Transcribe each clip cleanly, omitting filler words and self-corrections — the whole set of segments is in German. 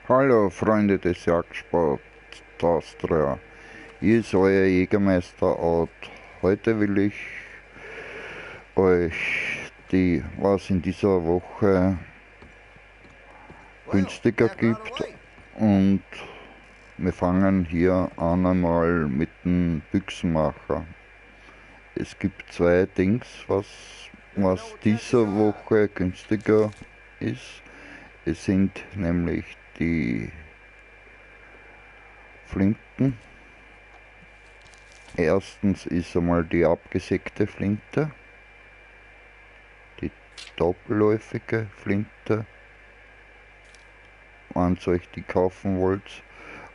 Hallo Freunde des Jagdsport Austria, hier ist euer Jägermeister Out. Heute will ich euch was in dieser Woche günstiger gibt, und wir fangen hier an einmal mit dem Büchsenmacher. Es gibt zwei Dings, was diese Woche günstiger ist. Es sind nämlich die Flinten. Erstens ist einmal die abgesägte Flinte, die doppelläufige Flinte, wenn ihr euch die kaufen wollt.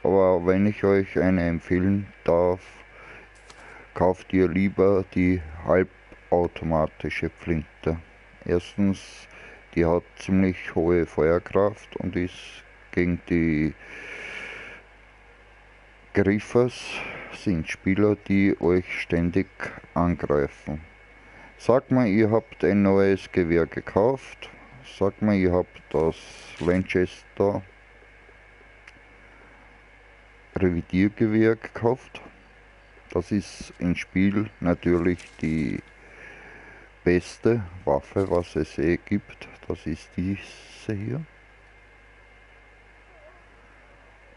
Aber wenn ich euch eine empfehlen darf, kauft ihr lieber die halbautomatische Flinte. Erstens, die hat ziemlich hohe Feuerkraft und ist gegen die Griffers, sind Spieler, die euch ständig angreifen. Sagt mal, ihr habt ein neues Gewehr gekauft. Sagt mal, ihr habt das Lanchester Revidiergewehr gekauft. Das ist im Spiel natürlich die beste Waffe, was es gibt. Das ist diese hier.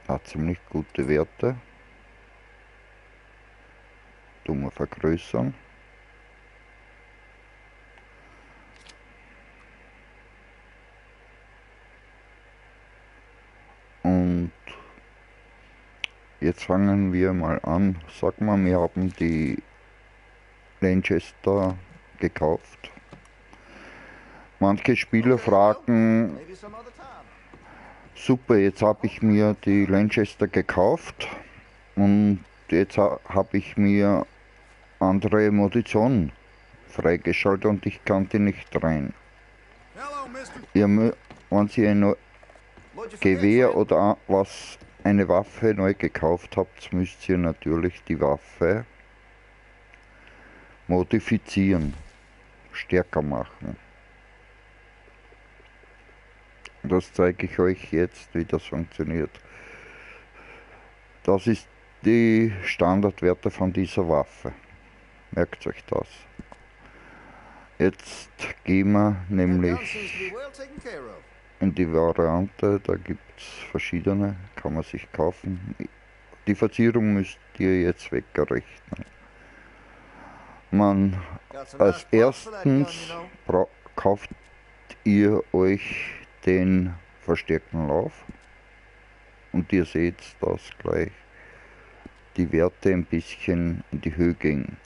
Hat ziemlich gute Werte. Tun wir vergrößern. Und jetzt fangen wir mal an. Sag mal, wir haben die Lanchester gekauft. Manche Spieler fragen, super, jetzt habe ich mir die Lanchester gekauft und jetzt habe ich mir andere Munition freigeschaltet und ich kann die nicht rein. Wenn ihr ein Gewehr oder eine Waffe neu gekauft habt, müsst ihr natürlich die Waffe modifizieren, stärker machen. Das zeige ich euch jetzt, wie das funktioniert. Das ist die Standardwerte von dieser Waffe. Merkt euch das. Jetzt gehen wir nämlich in die Variante, da gibt es verschiedene, kann man sich kaufen. Die Verzierung müsst ihr jetzt wegrechnen. Als erstens kauft ihr euch den verstärkten Lauf und ihr seht, dass gleich die Werte ein bisschen in die Höhe gehen.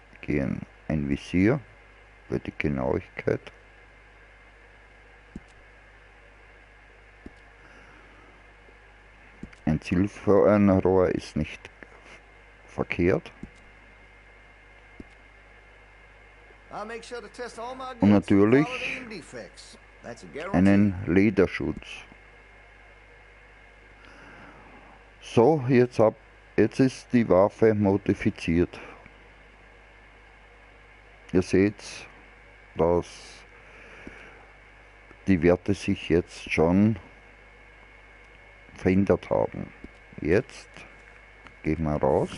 Ein Visier für die Genauigkeit. Ein Zielfernrohr ist nicht verkehrt. Und natürlich einen Lederschutz. So, jetzt ist die Waffe modifiziert. Ihr seht, dass die Werte sich jetzt schon verändert haben. Jetzt gehen wir raus,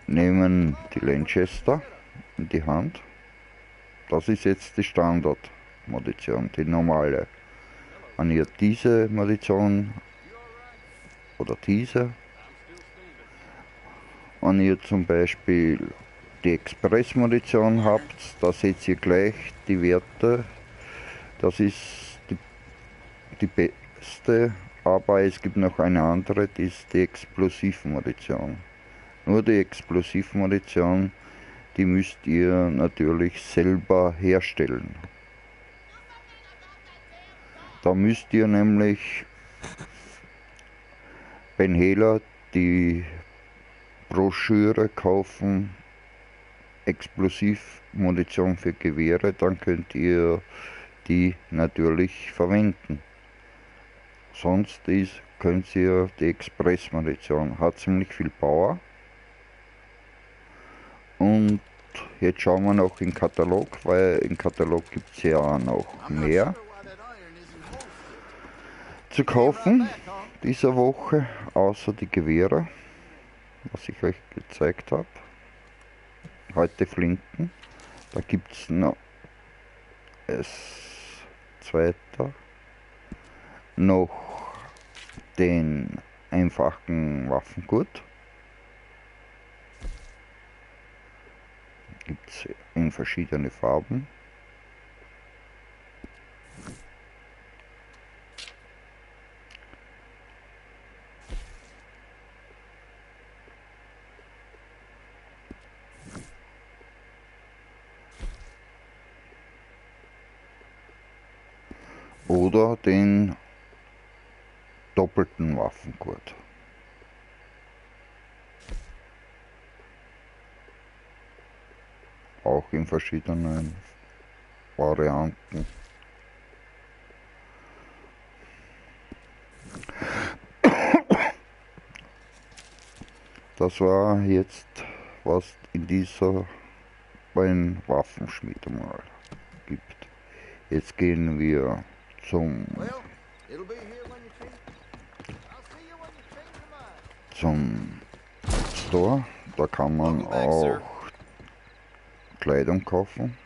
nehmen die Lanchester in die Hand. Das ist jetzt die Standardmunition, die normale. Wenn ihr diese Munition oder diese, wenn ihr zum Beispiel die Express-Munition habt, da seht ihr gleich die Werte. Das ist die beste, aber es gibt noch eine andere, die ist die Explosivmunition. Nur die Explosivmunition, die müsst ihr natürlich selber herstellen. Da müsst ihr nämlich beim Hehler die Broschüre kaufen, Explosivmunition für Gewehre, dann könnt ihr die natürlich verwenden. Sonst könnt ihr die Expressmunition, hat ziemlich viel Power. Und jetzt schauen wir noch im Katalog, weil im Katalog gibt es ja auch noch mehr. zu kaufen dieser Woche, außer die Gewehre, was ich euch gezeigt habe. Heute Flinten. Da gibt es noch als zweiter noch den einfachen Waffengurt. Gibt es in verschiedene Farben. Oder den doppelten Waffengurt. Auch in verschiedenen Varianten. Das war jetzt, was in dieser beim Waffenschmiede mal gibt. Jetzt gehen wir zum Store. Da kann man auch Kleidung kaufen.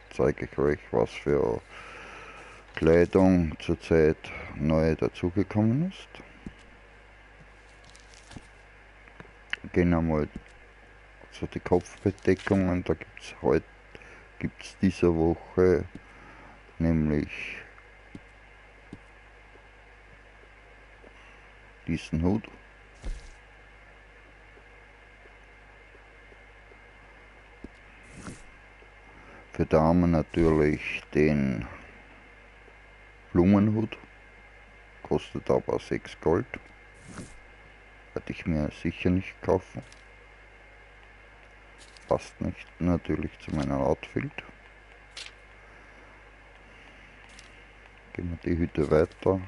Zeige ich euch, was für Kleidung zurzeit neu dazugekommen ist. Gehen einmal zu die Kopfbedeckungen. Da gibt's diese Woche nämlich diesen Hut. Für Damen natürlich den Blumenhut, kostet aber 6 Gold. Werde ich mir sicher nicht kaufen. Passt nicht natürlich zu meinem Outfit. Gehen wir die Hüte weiter.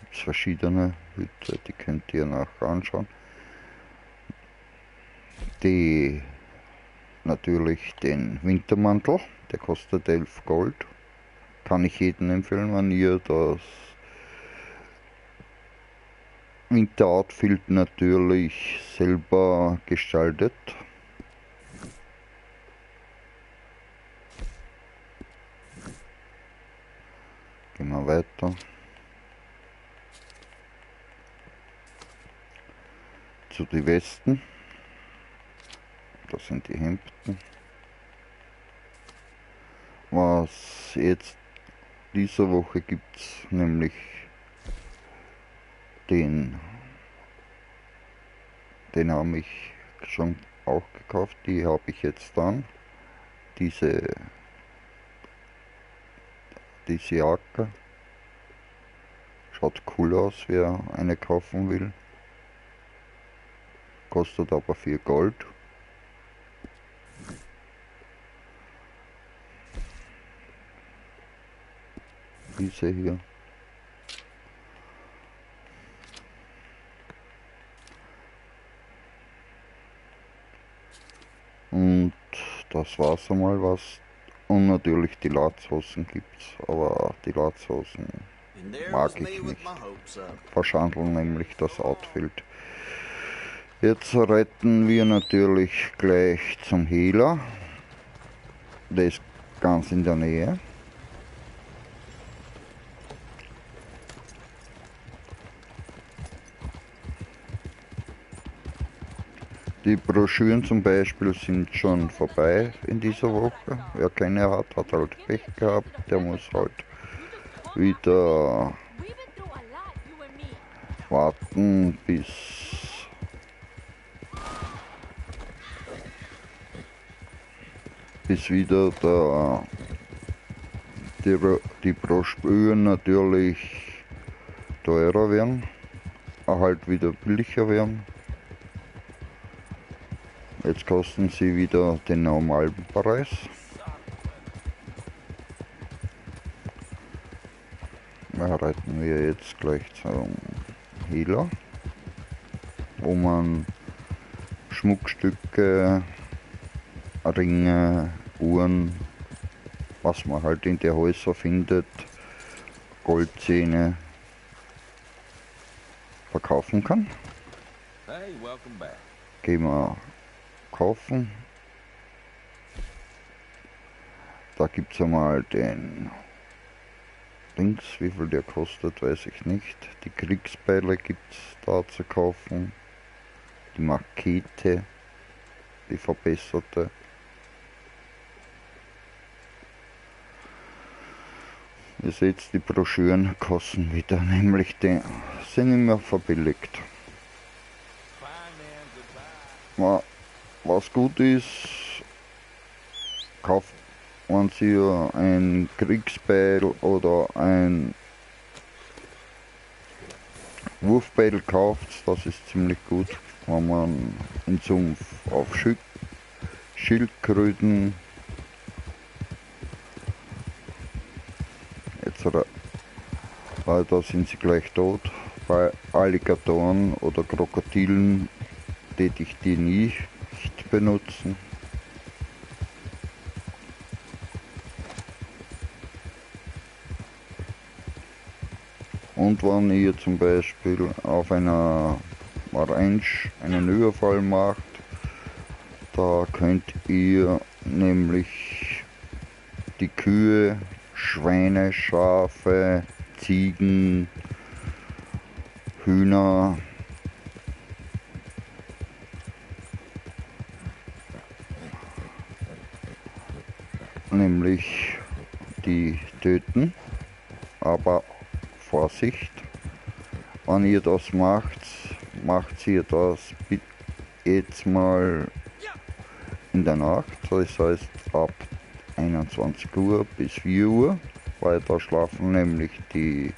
Gibt es verschiedene Hüte, die könnt ihr nachher anschauen. Natürlich den Wintermantel, der kostet 11 Gold. Kann ich jedem empfehlen, wenn ihr das Winteroutfit natürlich selber gestaltet. Gehen wir weiter. Zu den Westen. Das sind die Hemden. Was jetzt diese Woche gibt es nämlich den habe ich schon auch gekauft. Die habe ich jetzt dann. Diese Jacke. Schaut cool aus, wer eine kaufen will. Kostet aber 4 Gold. Diese hier. Und das war's einmal was. Und natürlich die Latzhosen gibt's, aber die Latzhosen mag ich nicht. Verschandeln nämlich das Outfit. Jetzt reiten wir natürlich gleich zum Hehler. Der ist ganz in der Nähe. Die Broschüren zum Beispiel sind schon vorbei in dieser Woche. Wer keine hat, hat halt Pech gehabt. Der muss halt wieder warten, bis wieder die Broschüren natürlich teurer werden, halt wieder billiger werden. Jetzt kosten sie wieder den normalen Preis. Da reiten wir jetzt gleich zum Hehler, wo man Schmuckstücke, Ringe, Uhren, was man halt in der Häuser findet, Goldzähne, verkaufen kann. Hey, welcome back. Gehen wir kaufen. Da gibt es einmal den Links, wie viel der kostet, weiß ich nicht. Die Kriegsbeile gibt es da zu kaufen. Die Makete, die verbesserte. Ihr seht, die Broschüren kosten wieder, nämlich die sind immer verbilligt. Was gut ist, kauft man sich ein Kriegsbeil oder ein Wurfbeil kauft, das ist ziemlich gut, wenn man in Sumpf auf Schildkröten, weil da sind sie gleich tot. Bei Alligatoren oder Krokodilen täte ich die nicht benutzen. Und wenn ihr zum Beispiel auf einer Ranch einen Überfall macht, da könnt ihr nämlich die Kühe, Schweine, Schafe, Ziegen, Hühner, nämlich die töten, aber Vorsicht, wenn ihr das macht ihr das jetzt mal in der Nacht, das heißt ab 21 Uhr bis 4 Uhr, weil da schlafen nämlich die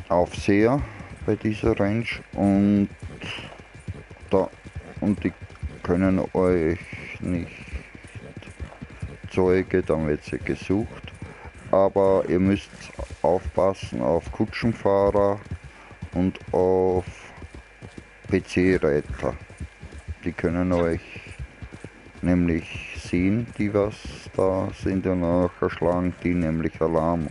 Aufseher bei dieser Ranch und die können euch nicht Zeuge, dann wird sie gesucht, aber ihr müsst aufpassen auf Kutschenfahrer und auf PC-Reiter. Die können euch nämlich sehen, die was da sind, und nachher schlagen die nämlich Alarm.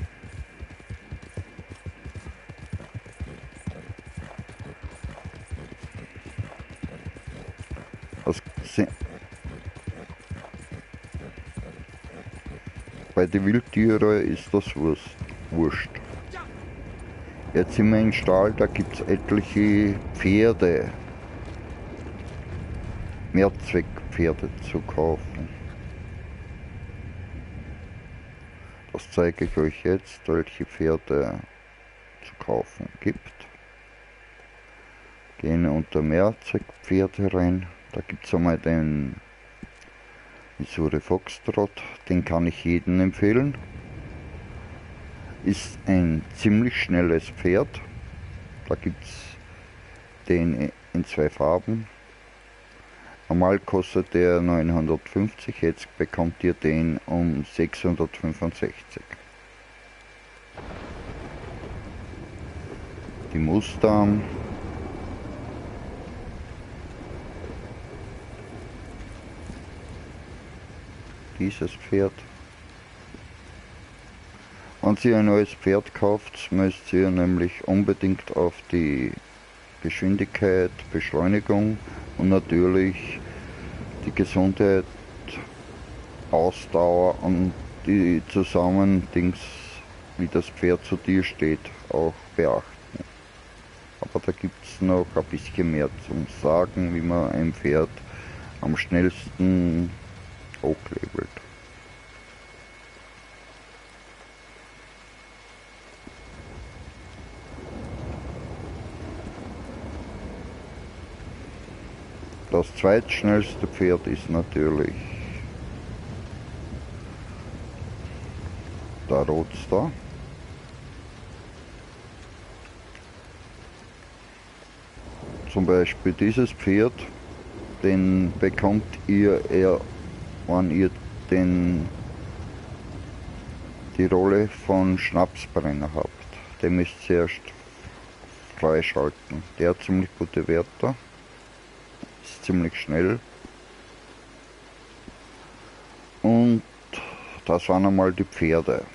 Bei den Wildtieren ist das wurscht. Jetzt sind wir im Stall, da gibt es etliche Pferde, Mehrzweckpferde zu kaufen. Das zeige ich euch jetzt, welche Pferde zu kaufen gibt. Gehen unter Mehrzweckpferde rein, da gibt es einmal den Missouri Foxtrot, den kann ich jedem empfehlen. Ist ein ziemlich schnelles Pferd. Da gibt es den in 2 Farben. Normal kostet der 950, jetzt bekommt ihr den um 665. Die Mustang. Dieses Pferd. Wenn ihr ein neues Pferd kauft, müsst ihr nämlich unbedingt auf die Geschwindigkeit, Beschleunigung und natürlich die Gesundheit, Ausdauer und die Zusammendings, wie das Pferd zu dir steht, auch beachten. Aber da gibt es noch ein bisschen mehr zum Sagen, wie man ein Pferd am schnellsten hochlevelt. Das zweitschnellste Pferd ist natürlich der Roadster. Zum Beispiel dieses Pferd, den bekommt ihr eher, wenn ihr die Rolle von Schnapsbrenner habt. Den müsst ihr erst freischalten. Der hat ziemlich gute Werte. Ziemlich schnell, und das waren einmal die Pferde.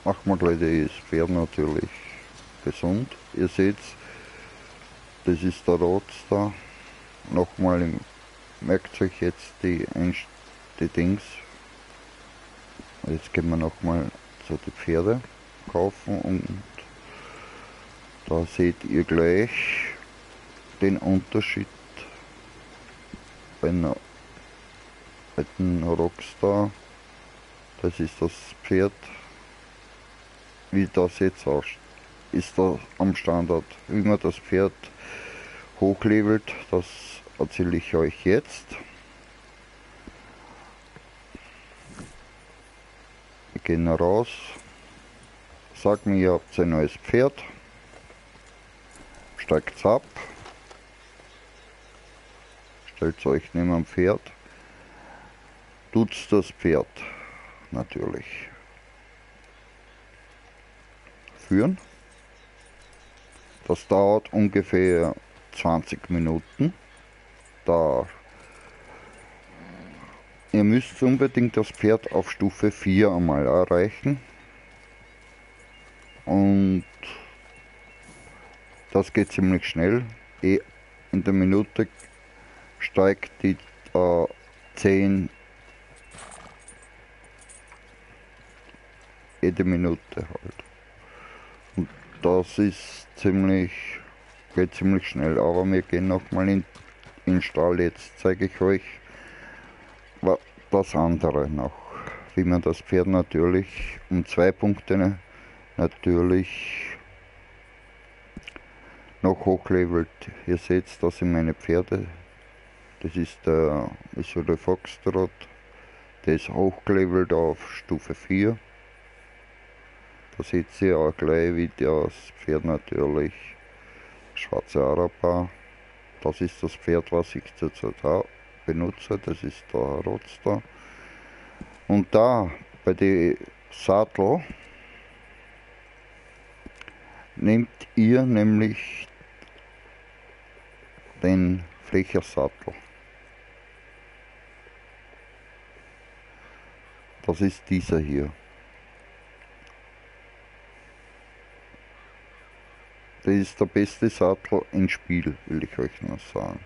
machen wir gleich das Pferd natürlich gesund. Ihr seht, das ist der Roadster. Nochmal, merkt euch jetzt die Dings. Jetzt gehen wir nochmal zu den Pferde kaufen und da seht ihr gleich den Unterschied bei dem Rockstar. Das ist das Pferd, wie das jetzt aussieht, ist da am Standard. Wie man das Pferd hochlevelt, das erzähle ich euch jetzt. Wir gehen raus, sagt mir, ihr habt ein neues Pferd, steigt ab, stellt euch neben dem Pferd, tut's das Pferd natürlich führen. Das dauert ungefähr 20 Minuten. Ihr müsst unbedingt das Pferd auf Stufe 4 einmal erreichen. Und das geht ziemlich schnell. In der Minute steigt die 10 jede Minute halt. Und das ist geht ziemlich schnell. Aber wir gehen nochmal in den Stall. Jetzt zeige ich euch das andere noch. Wie man das Pferd natürlich um 2 Punkte natürlich noch hochlevelt. Ihr seht, das sind meine Pferde. Das ist der Foxtrot. Der ist hochgelevelt auf Stufe 4. Da seht ihr auch gleich, wie das Pferd natürlich schwarze Araber. Das ist das Pferd, was ich zurzeit benutze. Das ist der Roadster. Und da bei den Sattel nehmt ihr nämlich den Flächersattel. Das ist dieser hier. Das ist der beste Sattel im Spiel, will ich euch noch sagen.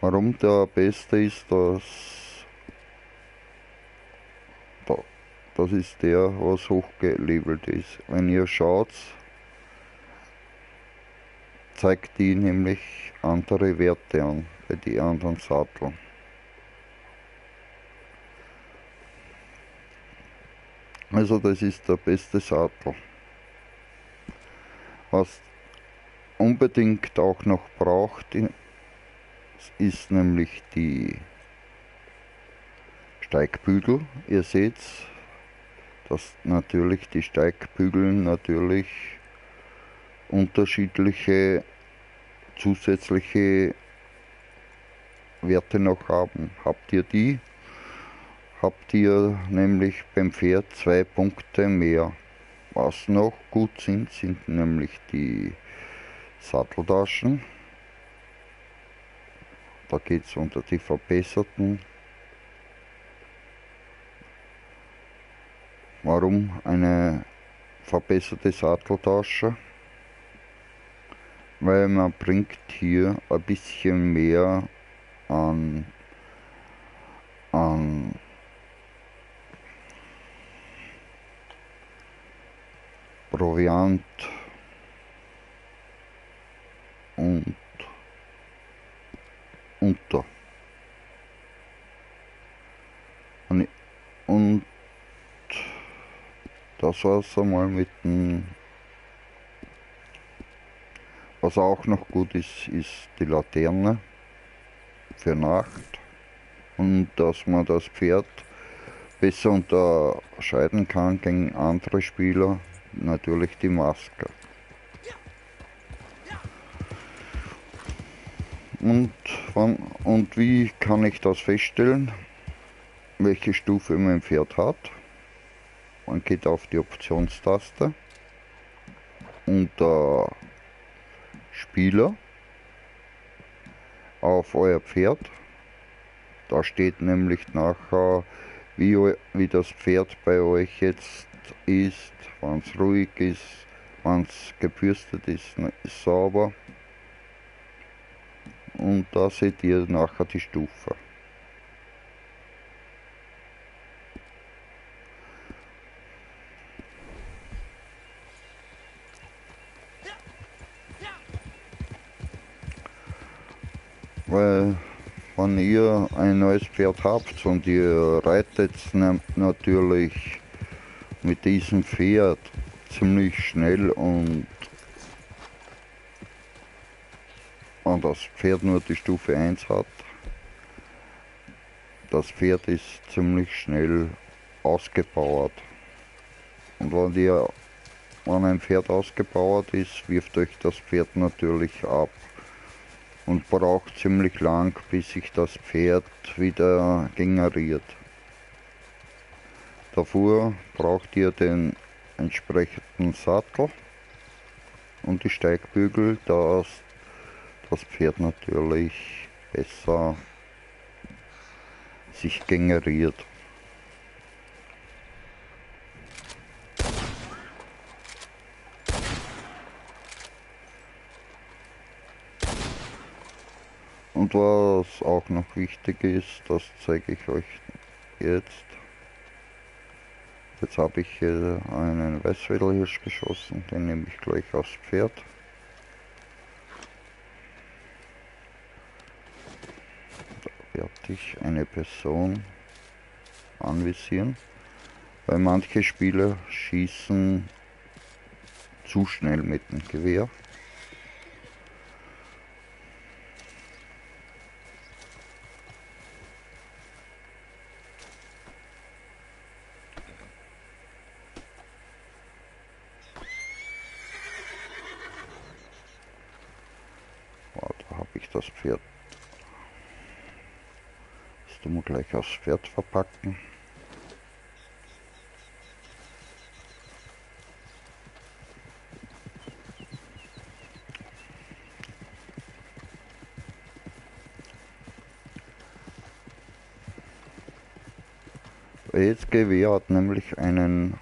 Warum der beste ist, das ist der, was hochgelevelt ist. Wenn ihr schaut, zeigt die nämlich andere Werte an bei den anderen Satteln. Also das ist der beste Sattel. Was unbedingt auch noch braucht, ist nämlich die Steigbügel. Ihr seht, dass natürlich die Steigbügel natürlich unterschiedliche zusätzliche Werte noch haben. Habt ihr die, habt ihr nämlich beim Pferd 2 Punkte mehr. Was noch gut sind nämlich die Satteltaschen. Da geht es unter die verbesserten. Warum eine verbesserte Satteltasche? Weil man bringt hier ein bisschen mehr an Proviant und unter. Und das war's einmal mit dem. Was auch noch gut ist, ist die Laterne für Nacht und dass man das Pferd besser unterscheiden kann gegen andere Spieler, natürlich die Maske. Und wie kann ich das feststellen, welche Stufe mein Pferd hat? Man geht auf die Optionstaste und Spieler auf euer Pferd. Da steht nämlich nachher, wie das Pferd bei euch jetzt ist, wenn es ruhig ist, wenn es gebürstet ist, ist sauber. Und da seht ihr nachher die Stufe. Weil wenn ihr ein neues Pferd habt und ihr reitet natürlich mit diesem Pferd ziemlich schnell und das Pferd nur die Stufe 1 hat, das Pferd ist ziemlich schnell ausgebauert. Und wenn ein Pferd ausgebauert ist, wirft euch das Pferd natürlich ab und braucht ziemlich lang, bis sich das Pferd wieder generiert. Dafür braucht ihr den entsprechenden Sattel und die Steigbügel, dass das Pferd natürlich besser sich generiert. Und was auch noch wichtig ist, das zeige ich euch jetzt. Jetzt habe ich hier einen Weißwedelhirsch geschossen, den nehme ich gleich aufs Pferd. Da werde ich eine Person anvisieren, weil manche Spieler schießen zu schnell mit dem Gewehr. Da habe ich das Pferd. Das tun wir gleich aufs Pferd verpacken. Das Gewehr hat nämlich einen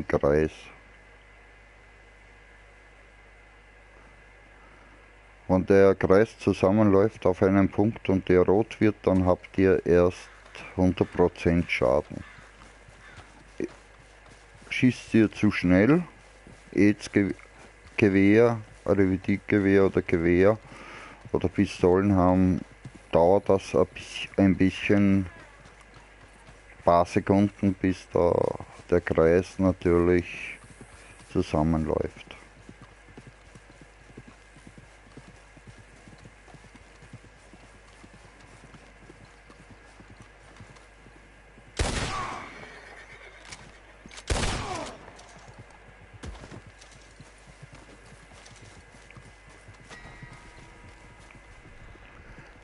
Kreis. Wenn der Kreis zusammenläuft auf einen Punkt und der rot wird, dann habt ihr erst 100% Schaden. Schießt ihr zu schnell, jetzt Gewehr, Revidiergewehr oder Gewehr oder Pistolen haben, dauert das ein bisschen, paar Sekunden, bis der Kreis natürlich zusammenläuft.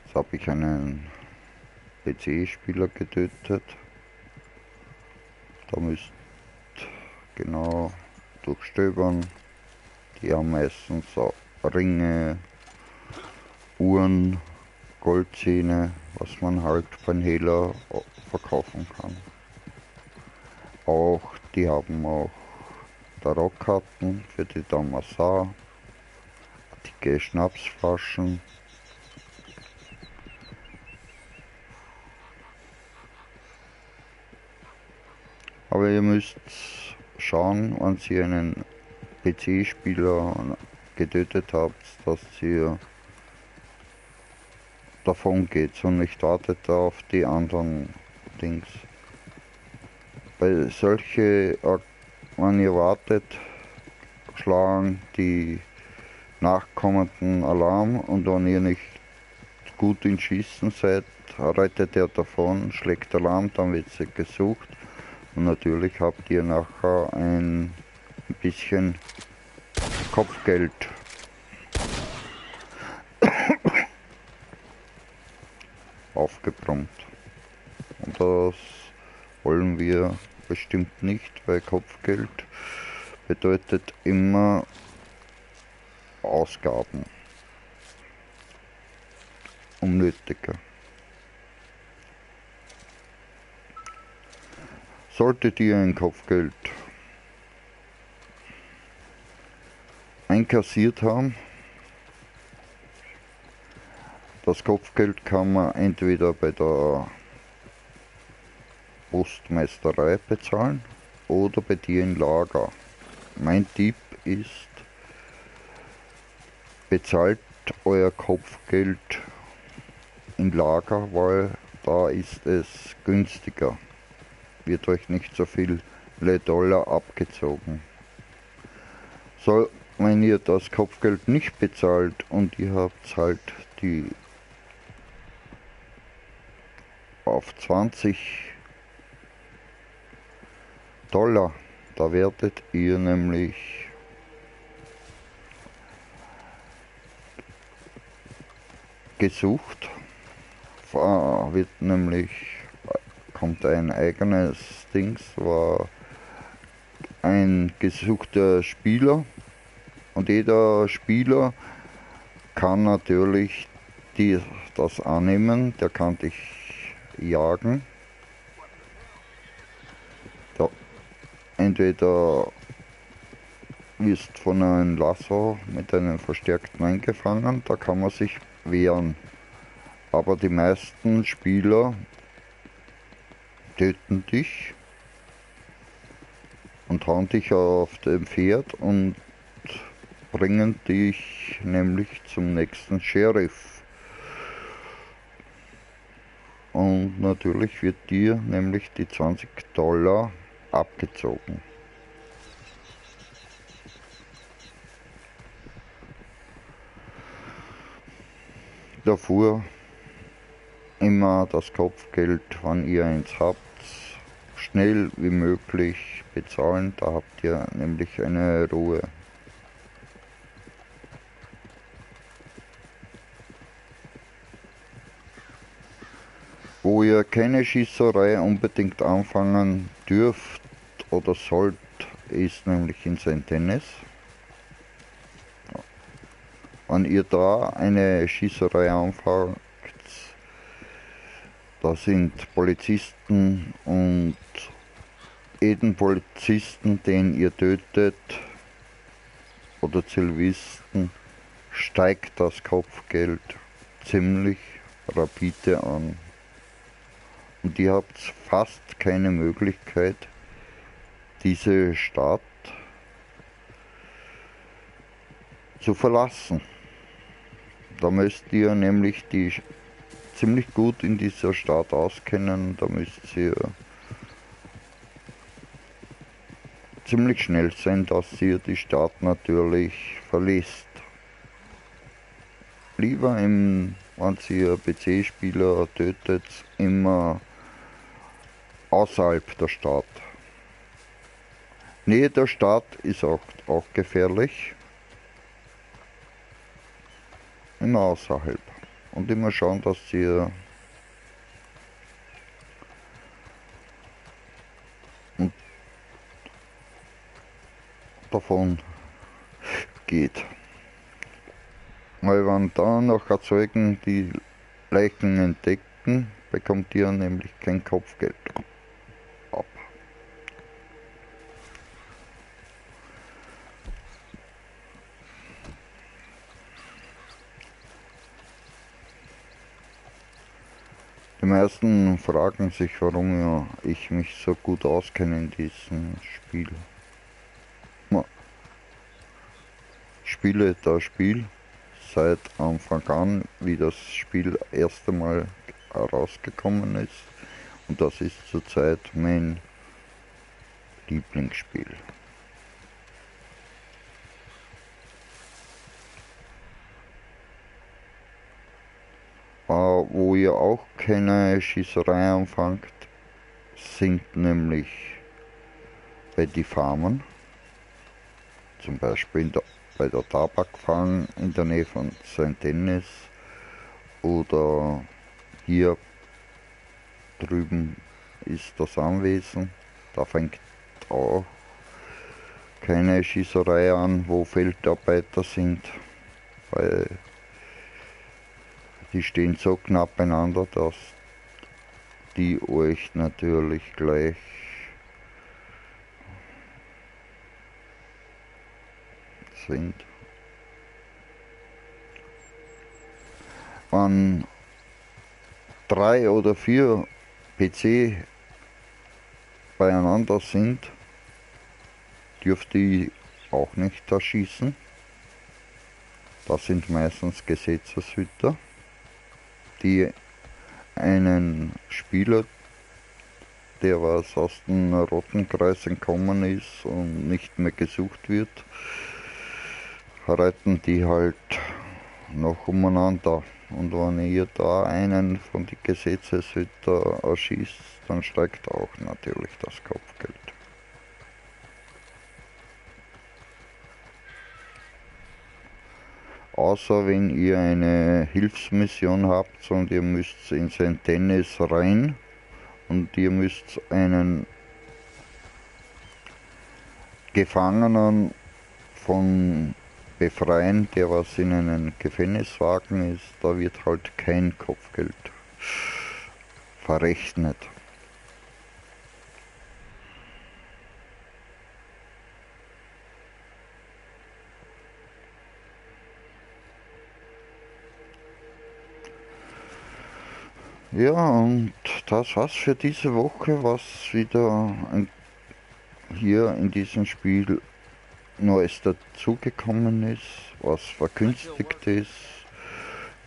Jetzt habe ich einen PC-Spieler getötet. Da müsst genau durchstöbern. Die haben meistens so Ringe, Uhren, Goldzähne, was man halt beim Hehler verkaufen kann. Die haben auch Tarotkarten für die Damasar, dicke Schnapsflaschen. Aber ihr müsst schauen, wenn ihr einen PC-Spieler getötet habt, dass ihr davon geht und nicht wartet auf die anderen Dings. Bei wenn ihr wartet, schlagen die nachkommenden Alarm und wenn ihr nicht gut in Schießen seid, reitet er davon, schlägt Alarm, dann wird sie gesucht und natürlich habt ihr nachher ein bisschen Kopfgeld. Aufgebrummt. Und das wollen wir bestimmt nicht, weil Kopfgeld bedeutet immer Ausgaben, unnötiger. Solltet ihr ein Kopfgeld einkassiert haben, das Kopfgeld kann man entweder bei der Postmeisterei bezahlen oder bei dir im Lager. Mein Tipp ist, bezahlt euer Kopfgeld im Lager, weil da ist es günstiger. Wird euch nicht so viele Dollar abgezogen. So, wenn ihr das Kopfgeld nicht bezahlt und ihr habt halt die auf 20 Dollar, da werdet ihr nämlich gesucht, wird nämlich, kommt ein eigenes Dings, war ein gesuchter Spieler und jeder Spieler kann natürlich das annehmen, der kann dich jagen. Entweder wirst von einem Lasso mit einem verstärkten eingefangen, da kann man sich wehren. Aber die meisten Spieler töten dich und hauen dich auf dem Pferd und bringen dich nämlich zum nächsten Sheriff. Und natürlich wird dir nämlich die 20 Dollar abgezogen. Davor immer das Kopfgeld, wenn ihr eins habt, schnell wie möglich bezahlen, da habt ihr nämlich eine Ruhe. Wo ihr keine Schießerei unbedingt anfangen dürft oder sollt, ist nämlich in St. Dennis. Wenn ihr da eine Schießerei anfangt, da sind Polizisten und jeden Polizisten, den ihr tötet oder Zivilisten, steigt das Kopfgeld ziemlich rapide an. Und ihr habt fast keine Möglichkeit, diese Stadt zu verlassen. Da müsst ihr nämlich die ziemlich gut in dieser Stadt auskennen, da müsst ihr ziemlich schnell sein, dass ihr die Stadt natürlich verlässt. Lieber wenn ihr PC-Spieler tötet, immer außerhalb der Stadt. Nähe der Stadt ist auch gefährlich. Immer außerhalb. Und immer schauen, dass ihr davon geht. Weil wenn dann noch Zeugen die Leichen entdecken, bekommt ihr nämlich kein Kopfgeld ab. Die meisten fragen sich, warum ich mich so gut auskenne in diesem Spiel. Ich spiele das Spiel seit Anfang an, wie das Spiel erst einmal herausgekommen ist, und das ist zurzeit mein Lieblingsspiel. Wo ihr auch keine Schießerei anfangt, sind nämlich bei den Farmen, zum Beispiel bei der Tabakfarm in der Nähe von St. Dennis oder hier drüben ist das Anwesen, da fängt auch keine Schießerei an, wo Feldarbeiter sind, weil die stehen so knapp beieinander, dass die euch natürlich gleich sind. Wenn 3 oder 4 PC beieinander sind, dürft ihr auch nicht erschießen. Das sind meistens Gesetzeshüter, die einen Spieler, der was aus den roten Kreis entkommen ist und nicht mehr gesucht wird, reiten die halt noch umeinander. Und wenn ihr da einen von den Gesetzeshüter erschießt, dann steigt auch natürlich das Kopfgeld. Außer wenn ihr eine Hilfsmission habt und ihr müsst in sein Tennis rein und ihr müsst einen Gefangenen von befreien, der was in einen Gefängniswagen ist, da wird halt kein Kopfgeld verrechnet. Ja, und das war's für diese Woche, was wieder hier in diesem Spiel Neues dazugekommen ist, was verkünstigt ist.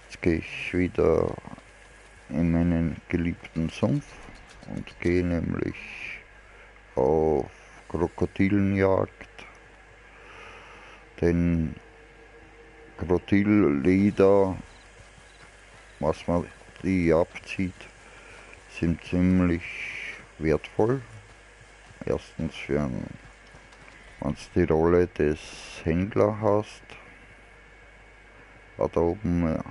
Jetzt gehe ich wieder in meinen geliebten Sumpf und gehe nämlich auf Krokodilenjagd, denn Krokodilleder, was man die abzieht, sind ziemlich wertvoll. Erstens wenn du die Rolle des Händlers hast. Da oben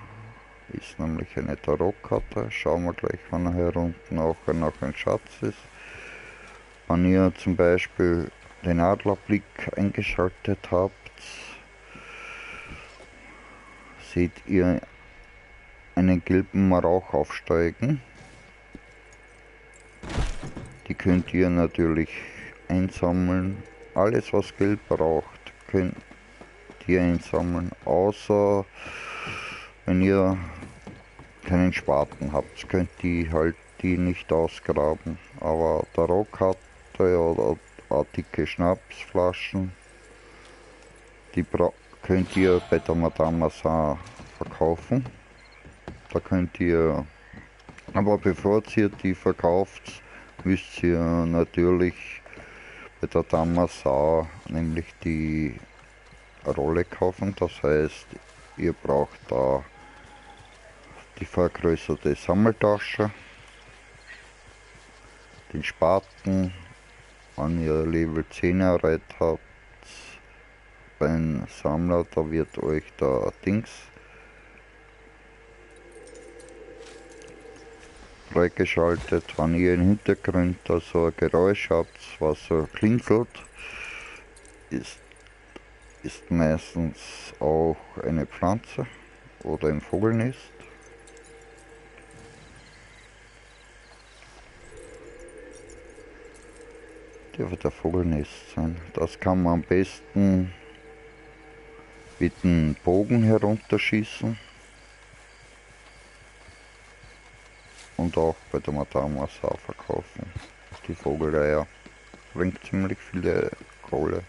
ist nämlich eine Tarotkarte. Schauen wir gleich, wenn hier unten auch noch ein Schatz ist. Wenn ihr zum Beispiel den Adlerblick eingeschaltet habt, seht ihr einen gelben Rauch aufsteigen. Die könnt ihr natürlich einsammeln. Alles was gelb raucht, könnt ihr einsammeln, außer wenn ihr keinen Spaten habt, könnt ihr halt die nicht ausgraben. Aber Tarotkarte oder dicke Schnapsflaschen, die könnt ihr bei der Madame Assar verkaufen. Da könnt ihr, aber bevor ihr die verkauft, müsst ihr natürlich bei der Dame Assar nämlich die Rolle kaufen. Das heißt, ihr braucht da die vergrößerte Sammeltasche, den Spaten, wenn ihr Level 10 erreicht habt. Beim Sammler, da wird euch der Dings freigeschaltet. Wenn ihr im Hintergrund da so ein Geräusch habt, was so klingt, ist meistens auch eine Pflanze oder ein Vogelnest. Dürfte der Vogelnest sein. Das kann man am besten mit dem Bogen herunterschießen und auch bei der Madame Assar verkaufen. Die Vogeleier bringt ziemlich viele Kohle.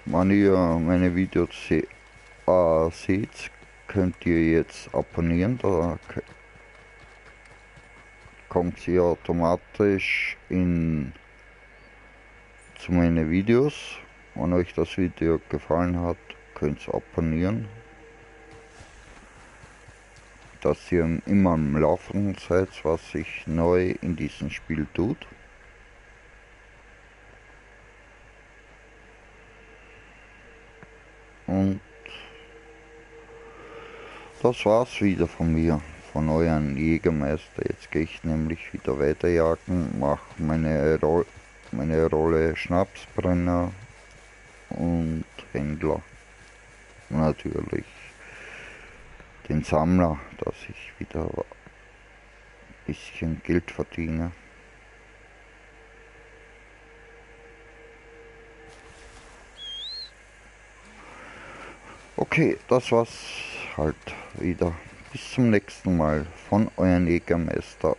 Wenn ihr meine Videos seht, könnt ihr jetzt abonnieren, da kommt ihr automatisch zu meinen Videos. Wenn euch das Video gefallen hat, könnt ihr abonnieren, dass ihr immer am Laufenden seid, was sich neu in diesem Spiel tut. Und das war's wieder von mir. von euren Jägermeister. Jetzt gehe ich nämlich wieder weiterjagen, mache meine Rolle Schnapsbrenner und Händler. Natürlich den Sammler, dass ich wieder ein bisschen Geld verdiene. Okay, das war's halt wieder. Bis zum nächsten Mal von euren Jägermeister.